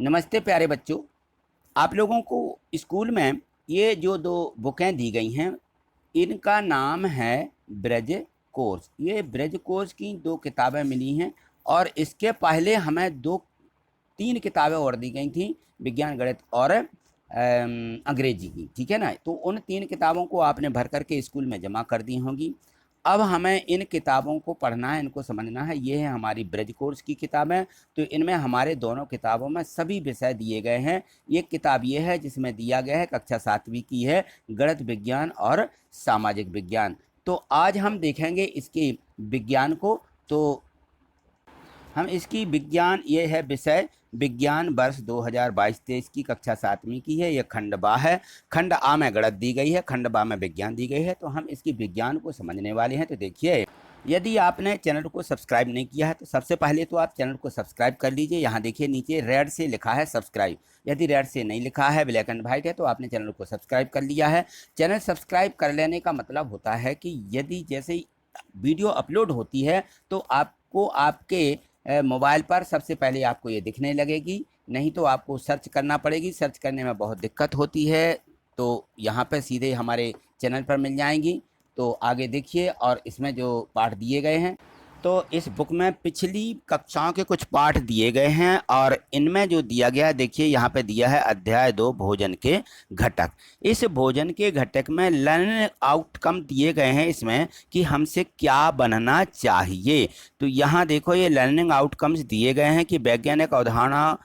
नमस्ते प्यारे बच्चों। आप लोगों को स्कूल में ये जो दो बुकें दी गई हैं इनका नाम है ब्रज कोर्स। ये ब्रज कोर्स की दो किताबें मिली हैं और इसके पहले हमें तीन किताबें और दी गई थी, विज्ञान, गणित और अंग्रेजी की। ठीक है ना। तो उन तीन किताबों को आपने भर करके स्कूल में जमा कर दी होंगी। अब हमें इन किताबों को पढ़ना है, इनको समझना है। ये है हमारी ब्रज कोर्स की किताबें। तो इनमें हमारे दोनों किताबों में सभी विषय दिए गए हैं। एक किताब ये है जिसमें दिया गया है कक्षा 7वीं की है, गणित, विज्ञान और सामाजिक विज्ञान। तो आज हम देखेंगे इसके विज्ञान को। तो हम इसकी विज्ञान, ये है विषय विज्ञान वर्ष 2022-23 की कक्षा 7वीं की है। यह खंड बा है। खंड आ में गणित दी गई है, खंड बा में विज्ञान दी गई है। तो हम इसकी विज्ञान को समझने वाले हैं। तो देखिए, यदि आपने चैनल को सब्सक्राइब नहीं किया है तो सबसे पहले तो आप चैनल को सब्सक्राइब कर लीजिए। यहाँ देखिए नीचे रेड से लिखा है सब्सक्राइब। यदि रेड से नहीं लिखा है, ब्लैक एंड वाइट है, तो आपने चैनल को सब्सक्राइब कर लिया है। चैनल सब्सक्राइब कर लेने का मतलब होता है कि यदि जैसे ही वीडियो अपलोड होती है तो आपको आपके मोबाइल पर सबसे पहले आपको ये दिखने लगेगी। नहीं तो आपको सर्च करना पड़ेगी। सर्च करने में बहुत दिक्कत होती है। तो यहाँ पे सीधे हमारे चैनल पर मिल जाएंगी। तो आगे देखिए, और इसमें जो पाठ दिए गए हैं, तो इस बुक में पिछली कक्षाओं के कुछ पाठ दिए गए हैं और इनमें जो दिया गया है, देखिए यहाँ पे दिया है अध्याय 2 भोजन के घटक। इस भोजन के घटक में लर्निंग आउटकम दिए गए हैं इसमें कि हमसे क्या बनना चाहिए। तो यहाँ देखो, ये लर्निंग आउटकम्स दिए गए हैं कि वैज्ञानिक अवधारणा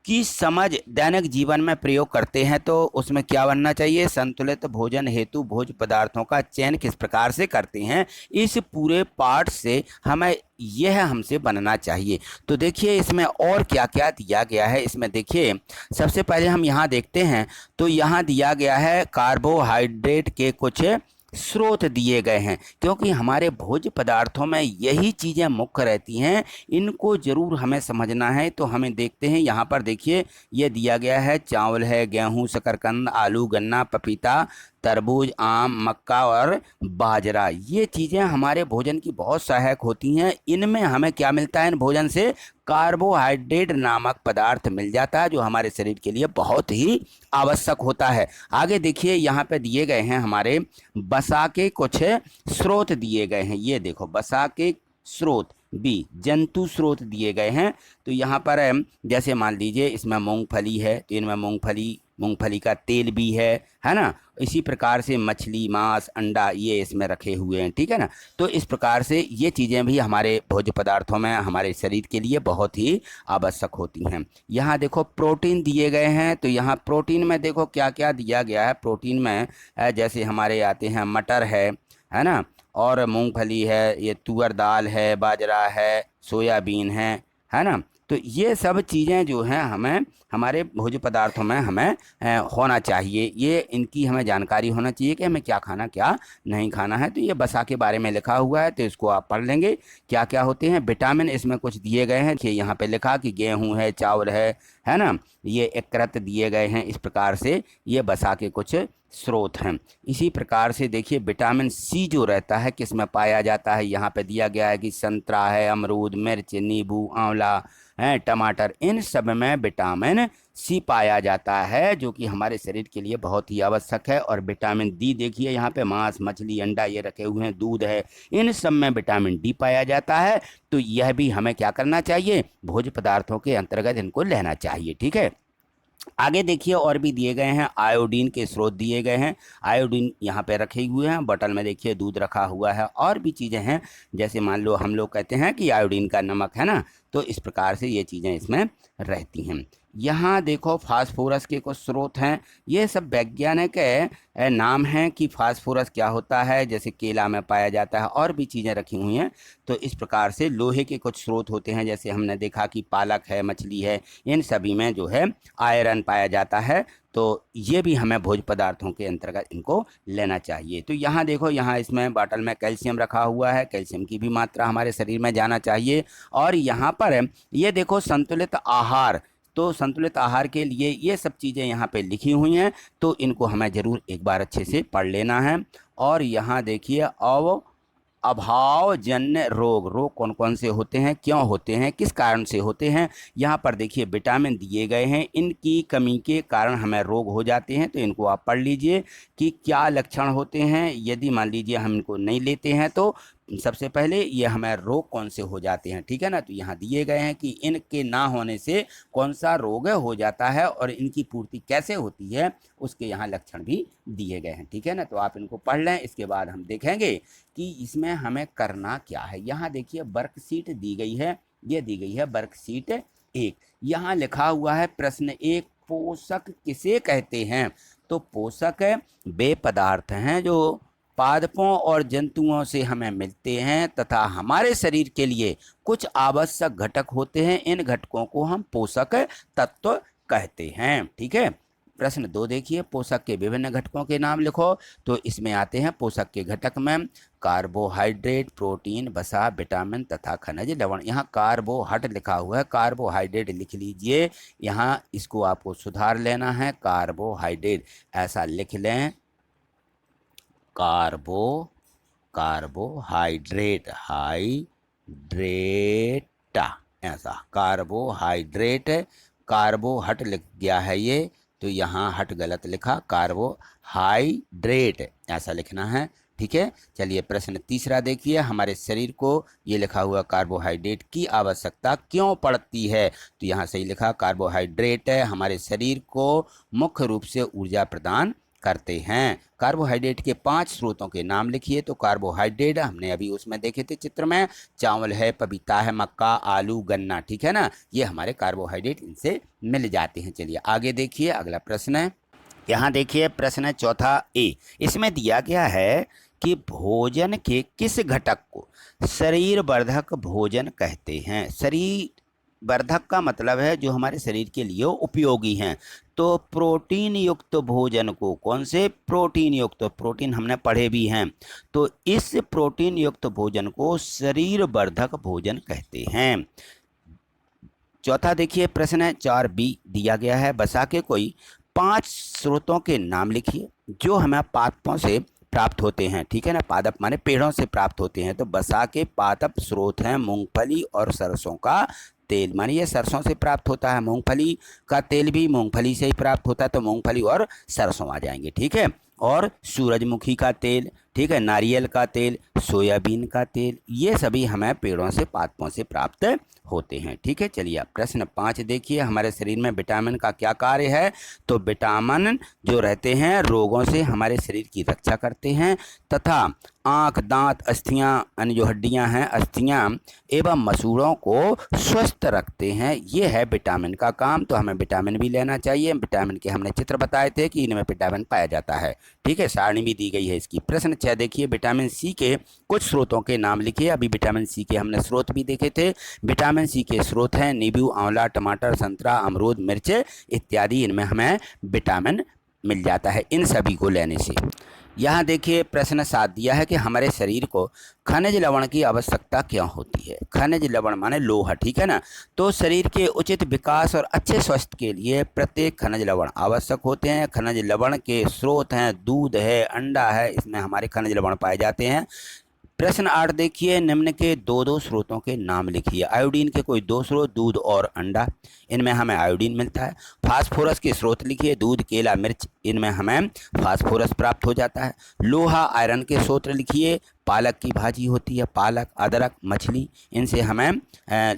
की समझ दैनिक जीवन में प्रयोग करते हैं तो उसमें क्या बनना चाहिए। संतुलित भोजन हेतु भोज्य पदार्थों का चयन किस प्रकार से करते हैं। इस पूरे पाठ से हमें यह हमसे बनना चाहिए। तो देखिए इसमें और क्या क्या दिया गया है। इसमें देखिए, सबसे पहले हम यहाँ देखते हैं तो यहाँ दिया गया है कार्बोहाइड्रेट के कुछ स्रोत दिए गए हैं, क्योंकि हमारे भोज्य पदार्थों में यही चीज़ें मुख्य रहती हैं। इनको ज़रूर हमें समझना है। तो हमें देखते हैं, यहाँ पर देखिए ये दिया गया है चावल है, गेहूँ, शकरकंद, आलू, गन्ना, पपीता, तरबूज, आम, मक्का और बाजरा। ये चीज़ें हमारे भोजन की बहुत सहायक होती हैं। इनमें हमें क्या मिलता है, इन भोजन से कार्बोहाइड्रेट नामक पदार्थ मिल जाता है जो हमारे शरीर के लिए बहुत ही आवश्यक होता है। आगे देखिए, यहाँ पे दिए गए हैं हमारे वसा के कुछ स्रोत दिए गए हैं। ये देखो, वसा के स्रोत बी जंतु स्रोत दिए गए हैं। तो यहाँ पर जैसे मान लीजिए इसमें मूंगफली है, तो इनमें मूंगफली का तेल भी है ना। इसी प्रकार से मछली, मांस, अंडा ये इसमें रखे हुए हैं। ठीक है ना। तो इस प्रकार से ये चीज़ें भी हमारे भोज्य पदार्थों में हमारे शरीर के लिए बहुत ही आवश्यक होती हैं। यहाँ देखो प्रोटीन दिए गए हैं। तो यहाँ प्रोटीन में देखो क्या क्या दिया गया है। प्रोटीन में जैसे हमारे आते हैं मटर है ना, और मूंगफली है, ये तुअर दाल है, बाजरा है, सोयाबीन है ना। तो ये सब चीज़ें जो हैं हमें हमारे भोज्य पदार्थों में हमें होना चाहिए। ये इनकी हमें जानकारी होना चाहिए कि हमें क्या खाना क्या नहीं खाना है। तो ये वसा के बारे में लिखा हुआ है, तो इसको आप पढ़ लेंगे क्या क्या होते हैं। विटामिन इसमें कुछ दिए गए हैं। देखिए यहाँ पे लिखा कि गेहूँ है, चावल है ना। ये एकत्र दिए गए हैं। इस प्रकार से ये वसा के कुछ स्रोत हैं। इसी प्रकार से देखिए विटामिन सी जो रहता है किस में पाया जाता है। यहाँ पे दिया गया है कि संतरा है, अमरूद, मिर्च, नींबू, आंवला है, टमाटर, इन सब में विटामिन सी पाया जाता है जो कि हमारे शरीर के लिए बहुत ही आवश्यक है। और विटामिन डी देखिए यहाँ पे मांस, मछली, अंडा ये रखे हुए हैं, दूध है, इन सब में विटामिन डी पाया जाता है। तो यह भी हमें क्या करना चाहिए, भोज्य पदार्थों के अंतर्गत इनको लेना चाहिए। ठीक है। आगे देखिए और भी दिए गए हैं, आयोडीन के स्रोत दिए गए हैं। आयोडीन यहाँ पे रखे हुए हैं। बोतल में देखिए दूध रखा हुआ है। और भी चीज़ें हैं, जैसे मान लो हम लोग कहते हैं कि आयोडीन का नमक है ना। तो इस प्रकार से ये चीज़ें इसमें रहती हैं। यहाँ देखो फास्फोरस के कुछ स्रोत हैं। ये सब वैज्ञानिक नाम हैं कि फास्फोरस क्या होता है। जैसे केला में पाया जाता है, और भी चीज़ें रखी हुई हैं। तो इस प्रकार से लोहे के कुछ स्रोत होते हैं। जैसे हमने देखा कि पालक है, मछली है, इन सभी में जो है आयरन पाया जाता है। तो ये भी हमें भोज्य पदार्थों के अंतर्गत इनको लेना चाहिए। तो यहाँ देखो, यहाँ इसमें बॉटल में कैल्शियम रखा हुआ है। कैल्शियम की भी मात्रा हमारे शरीर में जाना चाहिए। और यहाँ पर ये देखो संतुलित आहार। तो संतुलित आहार के लिए ये सब चीज़ें यहाँ पे लिखी हुई हैं। तो इनको हमें ज़रूर एक बार अच्छे से पढ़ लेना है। और यहाँ देखिए अभावजन्य रोग, रोग कौन कौन से होते हैं, क्यों होते हैं, किस कारण से होते हैं। यहाँ पर देखिए विटामिन दिए गए हैं, इनकी कमी के कारण हमें रोग हो जाते हैं, तो इनको आप पढ़ लीजिए कि क्या लक्षण होते हैं। यदि मान लीजिए हम इनको नहीं लेते हैं तो सबसे पहले ये हमें रोग कौन से हो जाते हैं, ठीक है ना। तो यहाँ दिए गए हैं कि इनके ना होने से कौन सा रोग हो जाता है और इनकी पूर्ति कैसे होती है, उसके यहाँ लक्षण भी दिए गए हैं, ठीक है ना। तो आप इनको पढ़ लें, इसके बाद हम देखेंगे कि इसमें हमें करना क्या है। यहाँ देखिए वर्कशीट दी गई है, ये दी गई है वर्कशीट 1। यहाँ लिखा हुआ है प्रश्न 1, पोषक किसे कहते हैं। तो पोषक वे पदार्थ हैं जो पादपों और जंतुओं से हमें मिलते हैं तथा हमारे शरीर के लिए कुछ आवश्यक घटक होते हैं। इन घटकों को हम पोषक तत्व कहते हैं, ठीक है। प्रश्न 2 देखिए, पोषक के विभिन्न घटकों के नाम लिखो। तो इसमें आते हैं पोषक के घटक में कार्बोहाइड्रेट, प्रोटीन, वसा, विटामिन तथा खनिज लवण। यहाँ कार्बोहाइड लिखा हुआ है, कार्बोहाइड्रेट लिख लीजिए। यहाँ इसको आपको सुधार लेना है, कार्बोहाइड्रेट ऐसा लिख लें, कार्बोहाइड्रेट, हाइड्रेटा, ऐसा कार्बोहाइड्रेट। कार्बोहट लिख गया है ये, तो यहाँ हट गलत लिखा, कार्बोहाइड्रेट ऐसा लिखना है, ठीक है। चलिए प्रश्न 3 देखिए, हमारे शरीर को ये लिखा हुआ कार्बोहाइड्रेट की आवश्यकता क्यों पड़ती है। तो यहाँ सही लिखा, कार्बोहाइड्रेट हमारे शरीर को मुख्य रूप से ऊर्जा प्रदान करते हैं। कार्बोहाइड्रेट के 5 स्रोतों के नाम लिखिए। तो कार्बोहाइड्रेट हमने अभी उसमें देखे थे चित्र में, चावल है, पपीता है, मक्का, आलू, गन्ना, ठीक है ना। ये हमारे कार्बोहाइड्रेट इनसे मिल जाते हैं। चलिए आगे देखिए, अगला प्रश्न है। यहाँ देखिए प्रश्न 4 ए, इसमें दिया गया है कि भोजन के किस घटक को शरीर वर्धक भोजन कहते हैं। शरीर वर्धक का मतलब है जो हमारे शरीर के लिए उपयोगी हैं। तो प्रोटीन युक्त भोजन को, कौन से प्रोटीन युक्त, प्रोटीन हमने पढ़े भी हैं, तो इस प्रोटीन युक्त भोजन को शरीर वर्धक भोजन कहते हैं। चौथा देखिए प्रश्न 4 बी दिया गया है, वसा के कोई 5 स्रोतों के नाम लिखिए जो हमें पादपों से प्राप्त होते हैं, ठीक है ना। पादप माने पेड़ों से प्राप्त होते हैं। तो वसा के पादप स्रोत हैं मूंगफली और सरसों का तेल, मानिए ये सरसों से प्राप्त होता है। मूंगफली का तेल भी मूंगफली से ही प्राप्त होता है, तो मूंगफली और सरसों आ जाएंगे, ठीक है। और सूरजमुखी का तेल, ठीक है, नारियल का तेल, सोयाबीन का तेल, ये सभी हमें पेड़ों से, पादपों से प्राप्त होते हैं, ठीक है। चलिए प्रश्न 5 देखिए, हमारे शरीर में विटामिन का क्या कार्य है। तो विटामिन जो रहते हैं रोगों से हमारे शरीर की रक्षा करते हैं तथा आँख, दांत, अस्थियां, अन्य जो हड्डियां हैं, अस्थियां एवं मसूड़ों को स्वस्थ रखते हैं। ये है विटामिन का काम। तो हमें विटामिन भी लेना चाहिए। विटामिन के हमने चित्र बताए थे कि इनमें विटामिन पाया जाता है, ठीक है, सारणी भी दी गई है इसकी। प्रश्न 6 देखिए, विटामिन सी के कुछ स्रोतों के नाम लिखिए। अभी विटामिन सी के हमने स्रोत भी देखे थे। विटामिन सी के स्रोत हैं नींबू, आंवला, टमाटर, संतरा, अमरूद, मिर्च इत्यादि। इनमें हमें विटामिन मिल जाता है इन सभी को लेने से। यहाँ देखिए प्रश्न 7 दिया है कि हमारे शरीर को खनिज लवण की आवश्यकता क्यों होती है। खनिज लवण माने लोहा, ठीक है ना। तो शरीर के उचित विकास और अच्छे स्वास्थ्य के लिए प्रत्येक खनिज लवण आवश्यक होते हैं। खनिज लवण के स्रोत हैं दूध है, अंडा है, इसमें हमारे खनिज लवण पाए जाते हैं। प्रश्न 8 देखिए, निम्न के 2 स्रोतों के नाम लिखिए। आयोडीन के कोई 2 स्रोत, दूध और अंडा, इनमें हमें आयोडीन मिलता है। फास्फोरस के स्रोत लिखिए, दूध, केला, मिर्च, इनमें हमें फास्फोरस प्राप्त हो जाता है। लोहा आयरन के स्रोत लिखिए, पालक की भाजी होती है, पालक, अदरक, मछली, इनसे हमें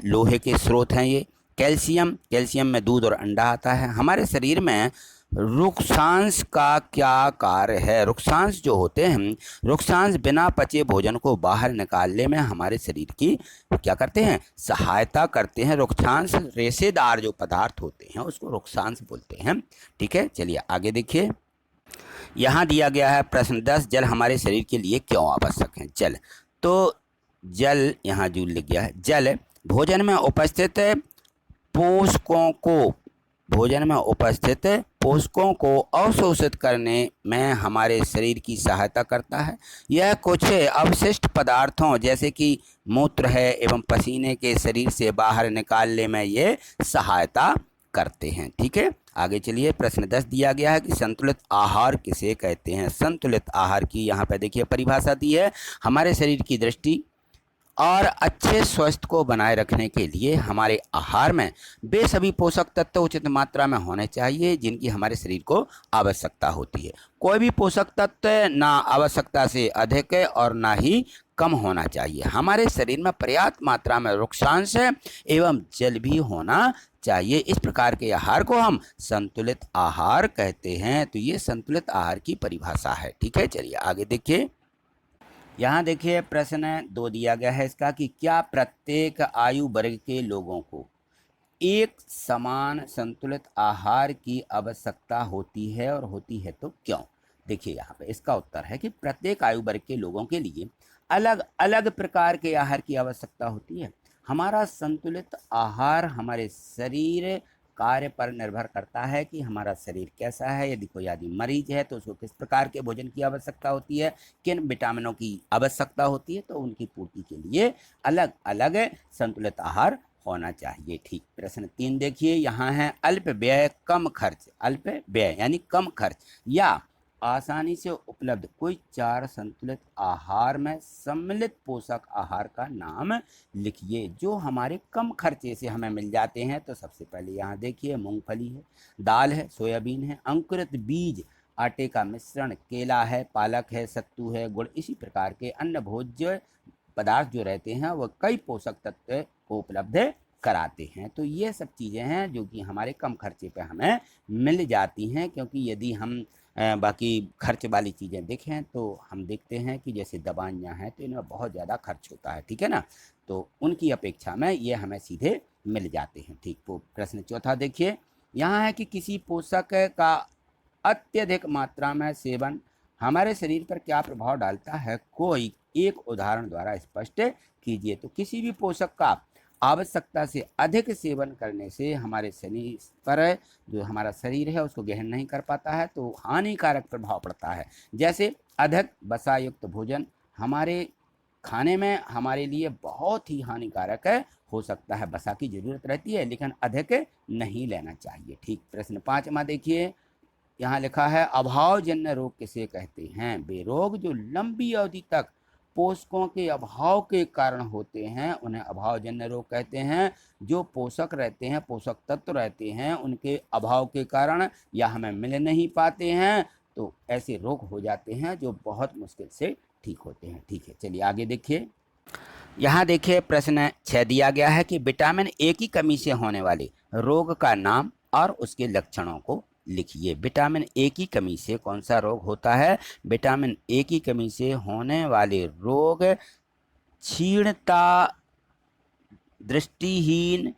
लोहे के स्रोत हैं ये। कैल्शियम, कैल्शियम में दूध और अंडा आता है। हमारे शरीर में रुक्षांश का क्या कार्य है। रुक्षांश जो होते हैं, रुक्षांश बिना पचे भोजन को बाहर निकालने में हमारे शरीर की क्या करते हैं, सहायता करते हैं। रुक्षांश रेशेदार जो पदार्थ होते हैं उसको रुक्षांश बोलते हैं, ठीक है। चलिए आगे देखिए, यहाँ दिया गया है प्रश्न 10, जल हमारे शरीर के लिए क्यों आवश्यक है। जल, तो जल यहाँ जो लिख गया है, जल भोजन में उपस्थित पोषकों को, भोजन में उपस्थित पोषकों को अवशोषित करने में हमारे शरीर की सहायता करता है। यह कुछ अवशिष्ट पदार्थों जैसे कि मूत्र है एवं पसीने के शरीर से बाहर निकालने में ये सहायता करते हैं, ठीक है। आगे चलिए, प्रश्न 10 दिया गया है कि संतुलित आहार किसे कहते हैं। संतुलित आहार की यहाँ पे देखिए परिभाषा दी है। हमारे शरीर की दृष्टि और अच्छे स्वास्थ्य को बनाए रखने के लिए हमारे आहार में वे सभी पोषक तत्व उचित मात्रा में होने चाहिए जिनकी हमारे शरीर को आवश्यकता होती है। कोई भी पोषक तत्व ना आवश्यकता से अधिक और ना ही कम होना चाहिए। हमारे शरीर में पर्याप्त मात्रा में रुक्षांश एवं जल भी होना चाहिए। इस प्रकार के आहार को हम संतुलित आहार कहते हैं। तो ये संतुलित आहार की परिभाषा है। ठीक है, चलिए आगे देखिए। यहाँ देखिए प्रश्न 2 दिया गया है इसका कि क्या प्रत्येक आयु वर्ग के लोगों को एक समान संतुलित आहार की आवश्यकता होती है, और होती है तो क्यों। देखिए यहाँ पे इसका उत्तर है कि प्रत्येक आयु वर्ग के लोगों के लिए अलग अलग प्रकार के आहार की आवश्यकता होती है। हमारा संतुलित आहार हमारे शरीर कार्य पर निर्भर करता है कि हमारा शरीर कैसा है। यदि कोई आदमी मरीज है तो उसको किस प्रकार के भोजन की आवश्यकता होती है, किन विटामिनों की आवश्यकता होती है, तो उनकी पूर्ति के लिए अलग अलग संतुलित आहार होना चाहिए। ठीक, प्रश्न 3 देखिए, यहाँ है अल्प व्यय कम खर्च। अल्प व्यय यानी कम खर्च या आसानी से उपलब्ध कोई 4 संतुलित आहार में सम्मिलित पोषक आहार का नाम लिखिए जो हमारे कम खर्चे से हमें मिल जाते हैं। तो सबसे पहले यहाँ देखिए मूंगफली है, दाल है, सोयाबीन है, अंकुरित बीज, आटे का मिश्रण, केला है, पालक है, सत्तू है, गुड़। इसी प्रकार के अन्य भोज्य पदार्थ जो रहते हैं वह कई पोषक तत्व को उपलब्ध कराते हैं। तो ये सब चीज़ें हैं जो कि हमारे कम खर्चे पे हमें मिल जाती हैं, क्योंकि यदि हम बाकी खर्च वाली चीज़ें देखें तो हम देखते हैं कि जैसे दवाइयाँ हैं तो इनमें बहुत ज़्यादा खर्च होता है। ठीक है ना, तो उनकी अपेक्षा में ये हमें सीधे मिल जाते हैं। ठीक, तो प्रश्न 4 देखिए, यहाँ है कि किसी पोषक का अत्यधिक मात्रा में सेवन हमारे शरीर पर क्या प्रभाव डालता है, कोई एक उदाहरण द्वारा स्पष्ट कीजिए। तो किसी भी पोषक का आवश्यकता से अधिक सेवन करने से हमारे शरीर पर जो हमारा शरीर है उसको ग्रहण नहीं कर पाता है, तो हानिकारक प्रभाव पड़ता है। जैसे अधिक वसा युक्त भोजन हमारे खाने में हमारे लिए बहुत ही हानिकारक हो सकता है। वसा की जरूरत रहती है लेकिन अधिक नहीं लेना चाहिए। ठीक, प्रश्न 5 देखिए, यहाँ लिखा है अभावजन्य रोग किसे कहते हैं। वे रोग जो लंबी अवधि तक पोषकों के अभाव के कारण होते हैं उन्हें अभावजन्य रोग कहते हैं। जो पोषक रहते हैं, पोषक तत्व रहते हैं, उनके अभाव के कारण या हमें मिल नहीं पाते हैं तो ऐसे रोग हो जाते हैं जो बहुत मुश्किल से ठीक होते हैं। ठीक है, चलिए आगे देखिए। यहाँ देखिए प्रश्न 6 दिया गया है कि विटामिन ए की कमी से होने वाले रोग का नाम और उसके लक्षणों को लिखिए। विटामिन ए की कमी से कौन सा रोग होता है। विटामिन ए की कमी से होने वाले रोग क्षीणता, दृष्टिहीन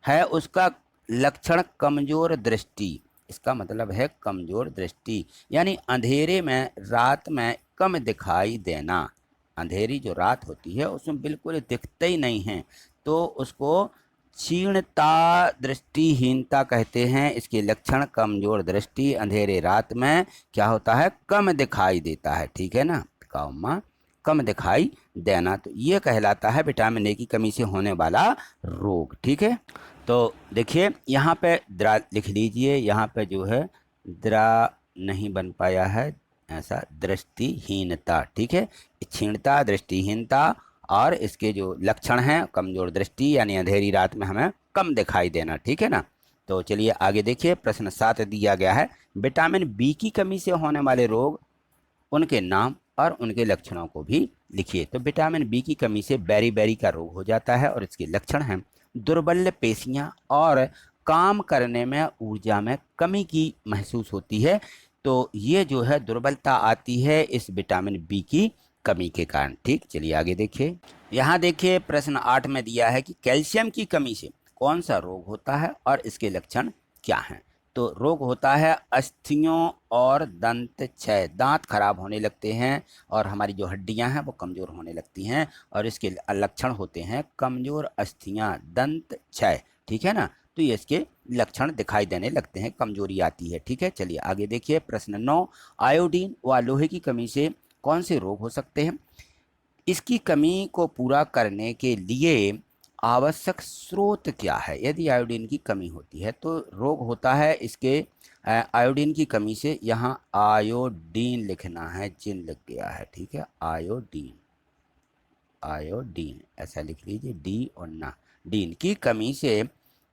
है, उसका लक्षण कमजोर दृष्टि। इसका मतलब है कमजोर दृष्टि यानी अंधेरे में रात में कम दिखाई देना। अंधेरी जो रात होती है उसमें बिल्कुल दिखते ही नहीं है, तो उसको क्षीणता, दृष्टिहीनता कहते हैं। इसके लक्षण कमजोर दृष्टि, अंधेरे रात में क्या होता है, कम दिखाई देता है। ठीक है ना, कम दिखाई देना, तो ये कहलाता है विटामिन ए की कमी से होने वाला रोग। ठीक है, तो देखिए यहाँ पे द्रा लिख लीजिए। यहाँ पे जो है द्रा नहीं बन पाया है, ऐसा दृष्टिहीनता। ठीक है, क्षीणता, दृष्टिहीनता और इसके जो लक्षण हैं कमजोर दृष्टि यानी अंधेरी रात में हमें कम दिखाई देना। ठीक है ना, तो चलिए आगे देखिए। प्रश्न 7 दिया गया है विटामिन बी की कमी से होने वाले रोग, उनके नाम और उनके लक्षणों को भी लिखिए। तो विटामिन बी की कमी से बेरी का रोग हो जाता है और इसके लक्षण हैं दुर्बल पेशियां और काम करने में ऊर्जा में कमी की महसूस होती है। तो ये जो है दुर्बलता आती है इस विटामिन बी की कमी के कारण। ठीक, चलिए आगे देखिए। यहाँ देखिए प्रश्न 8 में दिया है कि कैल्शियम की कमी से कौन सा रोग होता है और इसके लक्षण क्या हैं। तो रोग होता है अस्थियों और दंत क्षय, दांत खराब होने लगते हैं और हमारी जो हड्डियां हैं वो कमज़ोर होने लगती हैं और इसके लक्षण होते हैं कमज़ोर अस्थियां, दंत क्षय। ठीक है ना, तो ये इसके लक्षण दिखाई देने लगते हैं, कमजोरी आती है। ठीक है, चलिए आगे देखिए। प्रश्न 9, आयोडीन व लोहे की कमी से कौन से रोग हो सकते हैं। इसकी कमी को पूरा करने के लिए आवश्यक स्रोत क्या है। यदि आयोडीन की कमी होती है तो रोग होता है इसके आयोडीन की कमी से। यहाँ आयोडीन लिखना है, जिन लग गया है, ठीक है, आयोडीन, आयोडीन ऐसा लिख लीजिए, डी और ना, डीन की कमी से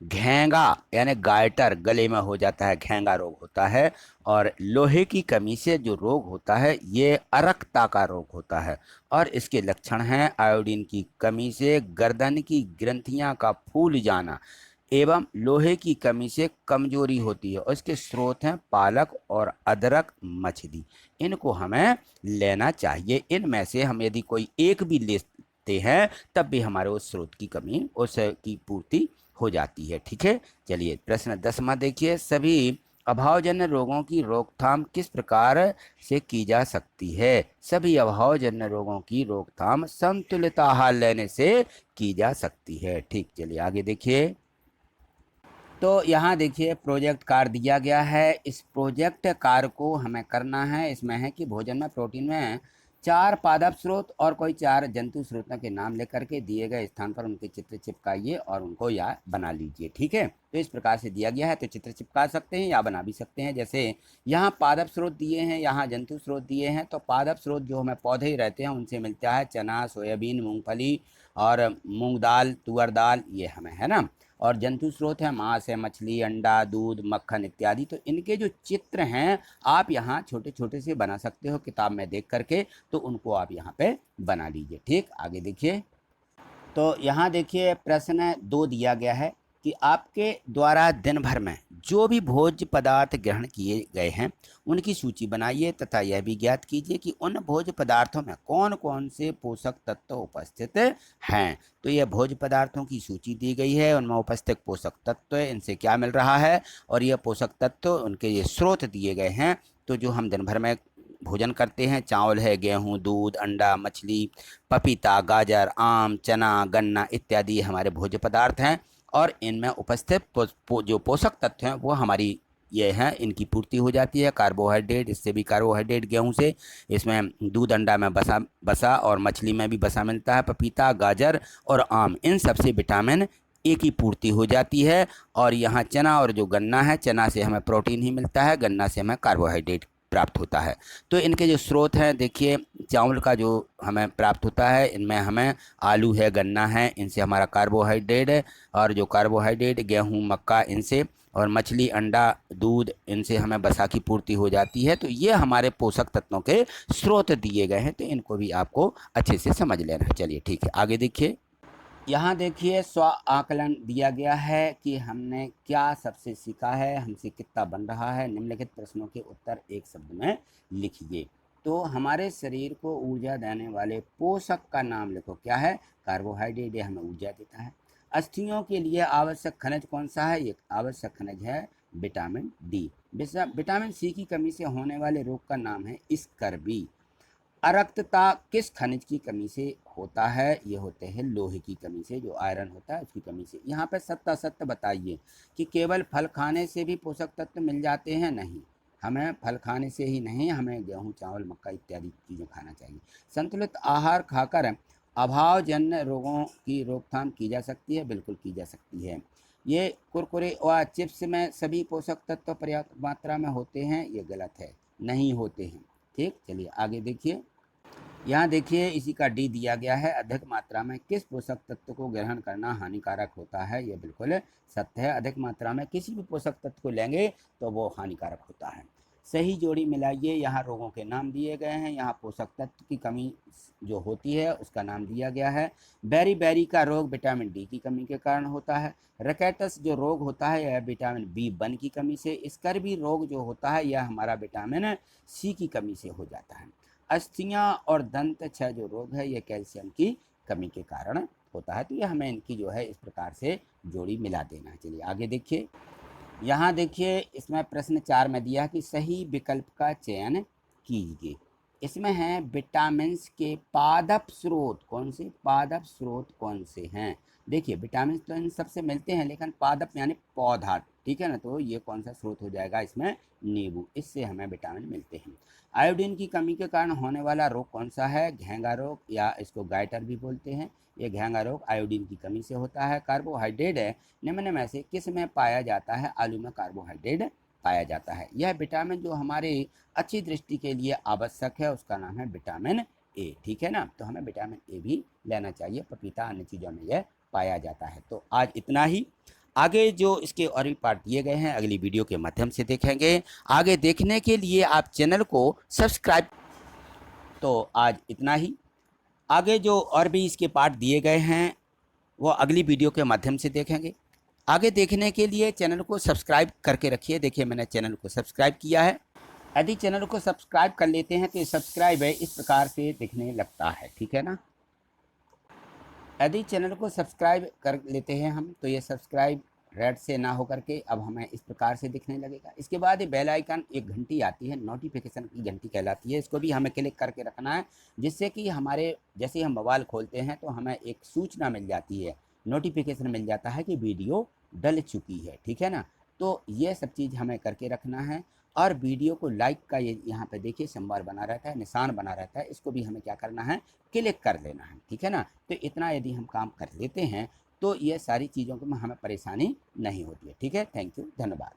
घेंगा यानी गायटर गले में हो जाता है, घेंगा रोग होता है। और लोहे की कमी से जो रोग होता है ये अरक्ता का रोग होता है। और इसके लक्षण हैं आयोडीन की कमी से गर्दन की ग्रंथियां का फूल जाना एवं लोहे की कमी से कमजोरी होती है। और इसके स्रोत हैं पालक और अदरक, मछली। इनको हमें लेना चाहिए। इनमें से हम यदि कोई एक भी लेते हैं तब भी हमारे उस स्रोत की कमी, उसकी पूर्ति हो जाती है। ठीक है, चलिए प्रश्न 10वां देखिए। सभी अभावजन्य रोगों की रोकथाम किस प्रकार से की जा सकती है। सभी अभावजन्य रोगों की रोकथाम संतुलित आहार लेने से की जा सकती है। ठीक, चलिए आगे देखिए। तो यहाँ देखिए प्रोजेक्ट कार्य दिया गया है। इस प्रोजेक्ट कार्य को हमें करना है। इसमें है कि भोजन में प्रोटीन में 4 पादप स्रोत और कोई 4 जंतु स्रोतों के नाम लेकर के दिए गए स्थान पर उनके चित्र चिपकाइए और उनको या बना लीजिए। ठीक है, तो इस प्रकार से दिया गया है, तो चित्र चिपका सकते हैं या बना भी सकते हैं। जैसे यहाँ पादप स्रोत दिए हैं, यहाँ जंतु स्रोत दिए हैं। तो पादप स्रोत जो हमें पौधे ही रहते हैं उनसे मिलता है चना, सोयाबीन, मूंगफली और मूंग दाल, तुअर दाल, ये हमें है ना। और जंतु स्रोत है मांस है, मछली, अंडा, दूध, मक्खन इत्यादि। तो इनके जो चित्र हैं आप यहाँ छोटे छोटे से बना सकते हो किताब में देख करके, तो उनको आप यहाँ पे बना लीजिए। ठीक, आगे देखिए। तो यहाँ देखिए प्रश्न 2 दिया गया है कि आपके द्वारा दिन भर में जो भी भोज्य पदार्थ ग्रहण किए गए हैं उनकी सूची बनाइए तथा यह भी ज्ञात कीजिए कि उन भोज्य पदार्थों में कौन कौन से पोषक तत्व उपस्थित हैं। तो यह भोज्य पदार्थों की सूची दी गई है, उनमें उपस्थित पोषक तत्व, इनसे क्या मिल रहा है, और यह पोषक तत्व उनके ये स्रोत दिए गए हैं। तो जो हम दिन भर में भोजन करते हैं, चावल है, गेहूँ, दूध, अंडा, मछली, पपीता, गाजर, आम, चना, गन्ना इत्यादि हमारे भोज्य पदार्थ हैं। और इनमें उपस्थित जो पोषक तत्व हैं वो हमारी ये हैं, इनकी पूर्ति हो जाती है। कार्बोहाइड्रेट, इससे भी कार्बोहाइड्रेट गेहूं से, इसमें दूध, अंडा में बसा और मछली में भी बसा मिलता है, पपीता, गाजर और आम, इन सबसे विटामिन ए की पूर्ति हो जाती है। और यहाँ चना और जो गन्ना है, चना से हमें प्रोटीन ही मिलता है, गन्ना से हमें कार्बोहाइड्रेट प्राप्त होता है। तो इनके जो स्रोत हैं देखिए, चावल का जो हमें प्राप्त होता है, इनमें हमें आलू है, गन्ना है, इनसे हमारा कार्बोहाइड्रेट है। और जो कार्बोहाइड्रेट गेहूँ, मक्का, इनसे, और मछली, अंडा, दूध, इनसे हमें वसा की पूर्ति हो जाती है। तो ये हमारे पोषक तत्वों के स्रोत दिए गए हैं, तो इनको भी आपको अच्छे से समझ लेना है। चलिए ठीक है, आगे देखिए। यहाँ देखिए स्व आकलन दिया गया है कि हमने क्या सबसे सीखा है, हमसे कितना बन रहा है। निम्नलिखित प्रश्नों के उत्तर एक शब्द में लिखिए। तो हमारे शरीर को ऊर्जा देने वाले पोषक का नाम लिखो। क्या है? कार्बोहाइड्रेट, ये हमें ऊर्जा देता है। अस्थियों के लिए आवश्यक खनिज कौन सा है? ये आवश्यक खनिज है विटामिन डी। विटामिन सी की कमी से होने वाले रोग का नाम है स्कर्वी। अरक्तता किस खनिज की कमी से होता है? ये होते हैं लोहे की कमी से, जो आयरन होता है उसकी कमी से। यहाँ पे सत्य सत्य बताइए कि केवल फल खाने से भी पोषक तत्व मिल जाते हैं? नहीं, हमें फल खाने से ही नहीं, हमें गेहूँ, चावल, मक्का इत्यादि चीज़ें खाना चाहिए। संतुलित आहार खाकर अभावजन्य रोगों की रोकथाम की जा सकती है? बिल्कुल की जा सकती है। ये कुरकुरे व चिप्स में सभी पोषक तत्व पर्याप्त मात्रा में होते हैं? ये गलत है, नहीं होते हैं। ठीक, चलिए आगे देखिए। यहाँ देखिए इसी का डी दिया गया है। अधिक मात्रा में किस पोषक तत्व को ग्रहण करना हानिकारक होता है? ये बिल्कुल सत्य है। अधिक मात्रा में किसी भी पोषक तत्व को लेंगे तो वो हानिकारक होता है। सही जोड़ी मिलाइए। यहाँ रोगों के नाम दिए गए हैं, यहाँ पोषक तत्व की कमी जो होती है उसका नाम दिया गया है। बेरी बेरी का रोग विटामिन डी की कमी के कारण होता है। रैकेटस जो रोग होता है यह विटामिन B1 की कमी से। स्कर्वी रोग जो होता है यह हमारा विटामिन सी की कमी से हो जाता है। अस्थियां और दंत क्षय जो रोग है ये कैल्शियम की कमी के कारण होता है। तो ये हमें इनकी जो है इस प्रकार से जोड़ी मिला देना है। चलिए आगे देखिए। यहाँ देखिए इसमें प्रश्न 4 में दिया कि सही विकल्प का चयन कीजिए। इसमें है विटामिन के पादप स्रोत कौन से? पादप स्रोत कौन से हैं? देखिए विटामिन तो इन सबसे मिलते हैं, लेकिन पादप यानी पौधा, ठीक है ना, तो ये कौन सा स्रोत हो जाएगा इसमें, नींबू, इससे हमें विटामिन मिलते हैं। आयोडीन की कमी के कारण होने वाला रोग कौन सा है, घेंगा रोग, या इसको गाइटर भी बोलते हैं। ये घेंगा रोग आयोडीन की कमी से होता है। कार्बोहाइड्रेट है निम्न में से किस में पाया जाता है, आलू में कार्बोहाइड्रेट पाया जाता है। यह विटामिन जो हमारे अच्छी दृष्टि के लिए आवश्यक है उसका नाम है विटामिन ए, ठीक है ना, तो हमें विटामिन ए भी लेना चाहिए, पपीता अन्य चीज़ों में यह पाया जाता है। तो आज इतना ही, आगे जो इसके और भी पार्ट दिए गए हैं अगली वीडियो के माध्यम से देखेंगे। आगे देखने के लिए आप चैनल को सब्सक्राइब, तो आज इतना ही, आगे जो और भी इसके पार्ट दिए गए हैं वो अगली वीडियो के माध्यम से देखेंगे। आगे देखने के लिए चैनल को सब्सक्राइब करके रखिए। देखिए मैंने चैनल को सब्सक्राइब किया है। यदि चैनल को सब्सक्राइब कर लेते हैं तो ये सब्सक्राइब है इस प्रकार से दिखने लगता है, ठीक है ना। यदि चैनल को सब्सक्राइब कर लेते हैं हम तो ये सब्सक्राइब रेड से ना होकर के अब हमें इस प्रकार से दिखने लगेगा। इसके बाद ये बेल आइकन, एक घंटी आती है, नोटिफिकेशन की घंटी कहलाती है, इसको भी हमें क्लिक करके रखना है, जिससे कि हमारे जैसे हम मोबाइल खोलते हैं तो हमें एक सूचना मिल जाती है, नोटिफिकेशन मिल जाता है कि वीडियो डल चुकी है, ठीक है ना। तो ये सब चीज़ हमें करके रखना है। और वीडियो को लाइक का ये यहाँ पे देखिए सिंबल बना रहता है, निशान बना रहता है, इसको भी हमें क्या करना है, क्लिक कर लेना है, ठीक है ना। तो इतना यदि हम काम कर लेते हैं तो ये सारी चीज़ों में हमें परेशानी नहीं होती है, ठीक है। थैंक यू, धन्यवाद।